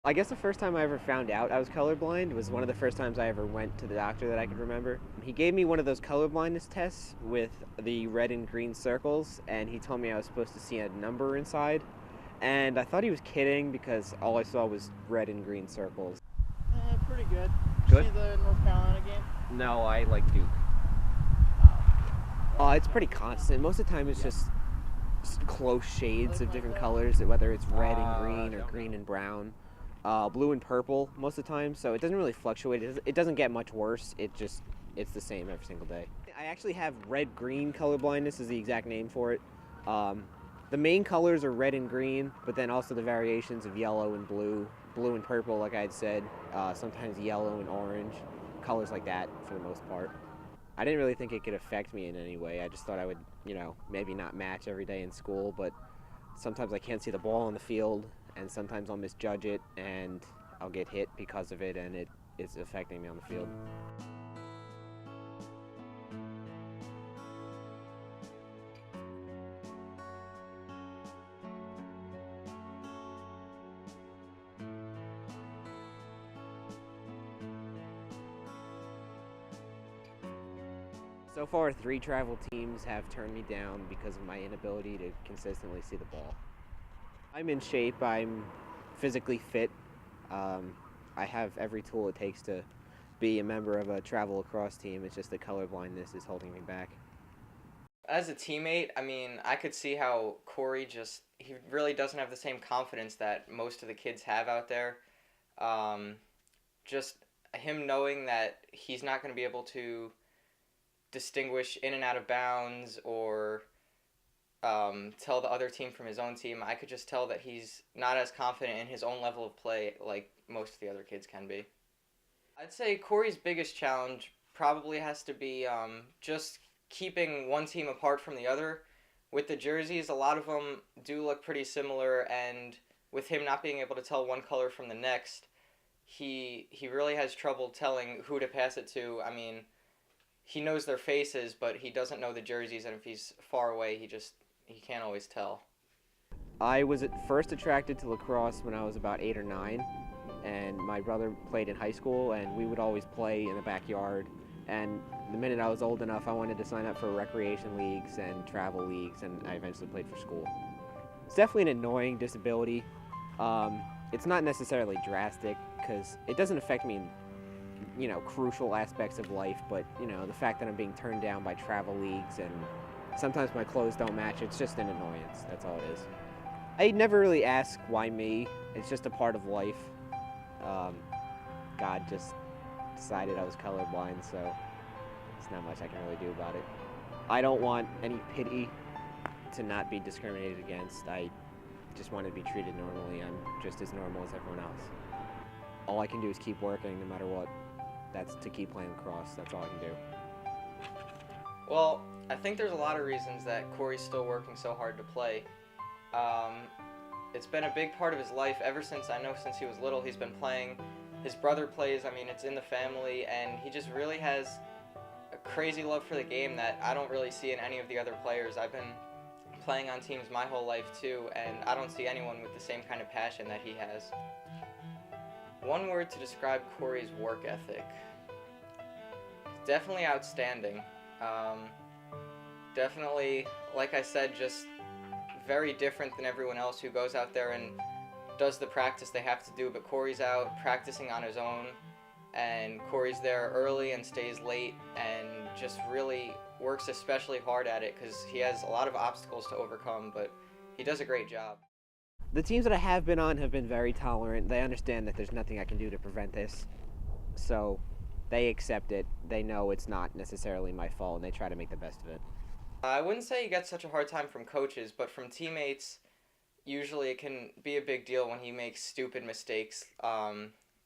I guess the first time I ever found out I was colorblind was one of the first times I ever went to the doctor that I could remember. He gave me one of those colorblindness tests with the red and green circles, and he told me I was supposed to see a number inside. And I thought he was kidding because all I saw was red and green circles. Pretty good. Did you Good? see the North Carolina game? No, I like Duke. It's pretty constant. Most of the time it's just close shades of different colors, whether it's red and green or green and brown. Blue and purple most of the time, so it doesn't really fluctuate. It doesn't get much worse. It's the same every single day. I actually have red-green color blindness is the exact name for it. The main colors are red and green, but then also the variations of yellow and blue, blue and purple, like I had said, sometimes yellow and orange, colors like that for the most part. I didn't really think it could affect me in any way. I just thought I would, maybe not match every day in school, but sometimes I can't see the ball on the field, and sometimes I'll misjudge it, and I'll get hit because of it, and it is affecting me on the field. So far, 3 travel teams have turned me down because of my inability to consistently see the ball. I'm in shape, I'm physically fit. I have every tool it takes to be a member of a travel lacrosse team. It's just the colorblindness is holding me back. As a teammate, I mean, I could see how Corey he really doesn't have the same confidence that most of the kids have out there. Just him knowing that he's not going to be able to distinguish in and out of bounds or tell the other team from his own team, I could just tell that he's not as confident in his own level of play like most of the other kids can be. I'd say Corey's biggest challenge probably has to be just keeping one team apart from the other. With the jerseys, a lot of them do look pretty similar, and with him not being able to tell one color from the next, he really has trouble telling who to pass it to. I mean, he knows their faces, but he doesn't know the jerseys, and if he's far away, he can't always tell. I was at first attracted to lacrosse when I was about 8 or 9, and my brother played in high school, and we would always play in the backyard. And the minute I was old enough, I wanted to sign up for recreation leagues and travel leagues, and I eventually played for school. It's definitely an annoying disability. It's not necessarily drastic because it doesn't affect me in, crucial aspects of life, but, the fact that I'm being turned down by travel leagues and sometimes my clothes don't match, it's just an annoyance. That's all it is. I never really ask why me. It's just a part of life. God just decided I was colorblind, so there's not much I can really do about it. I don't want any pity to not be discriminated against. I just want to be treated normally. I'm just as normal as everyone else. All I can do is keep working no matter what. That's to keep playing lacrosse. That's all I can do. Well, I think there's a lot of reasons that Corey's still working so hard to play. It's been a big part of his life ever since he was little. He's been playing. His brother plays. I mean, it's in the family, and he just really has a crazy love for the game that I don't really see in any of the other players. I've been playing on teams my whole life too, and I don't see anyone with the same kind of passion that he has. One word to describe Corey's work ethic. Definitely outstanding. Definitely, like I said, just very different than everyone else who goes out there and does the practice they have to do, but Corey's out practicing on his own, and Corey's there early and stays late and just really works especially hard at it because he has a lot of obstacles to overcome, but he does a great job. The teams that I have been on have been very tolerant. They understand that there's nothing I can do to prevent this, so they accept it. They know it's not necessarily my fault, and they try to make the best of it. I wouldn't say he gets such a hard time from coaches, but from teammates, usually it can be a big deal when he makes stupid mistakes,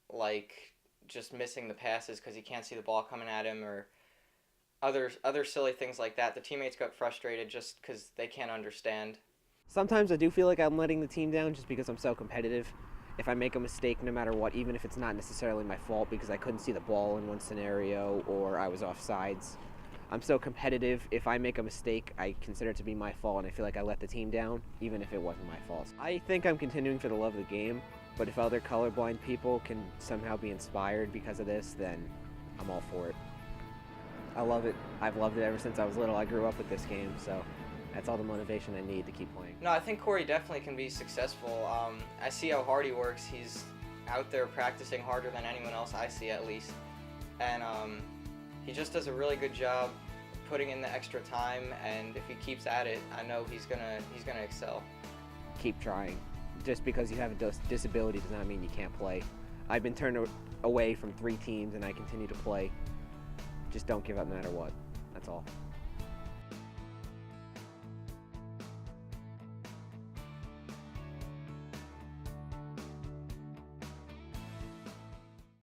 like just missing the passes because he can't see the ball coming at him, or other silly things like that. The teammates got frustrated just because they can't understand. Sometimes I do feel like I'm letting the team down just because I'm so competitive. If I make a mistake, no matter what, even if it's not necessarily my fault because I couldn't see the ball in one scenario or I was offsides, I'm so competitive. If I make a mistake, I consider it to be my fault, and I feel like I let the team down, even if it wasn't my fault. I think I'm continuing for the love of the game, but if other colorblind people can somehow be inspired because of this, then I'm all for it. I love it. I've loved it ever since I was little. I grew up with this game, so that's all the motivation I need to keep playing. No, I think Corey definitely can be successful. I see how hard he works. He's out there practicing harder than anyone else I see, at least. And he just does a really good job putting in the extra time, and if he keeps at it, I know he's gonna excel. Keep trying. Just because you have a disability does not mean you can't play. I've been turned away from 3 teams and I continue to play. Just don't give up no matter what. That's all.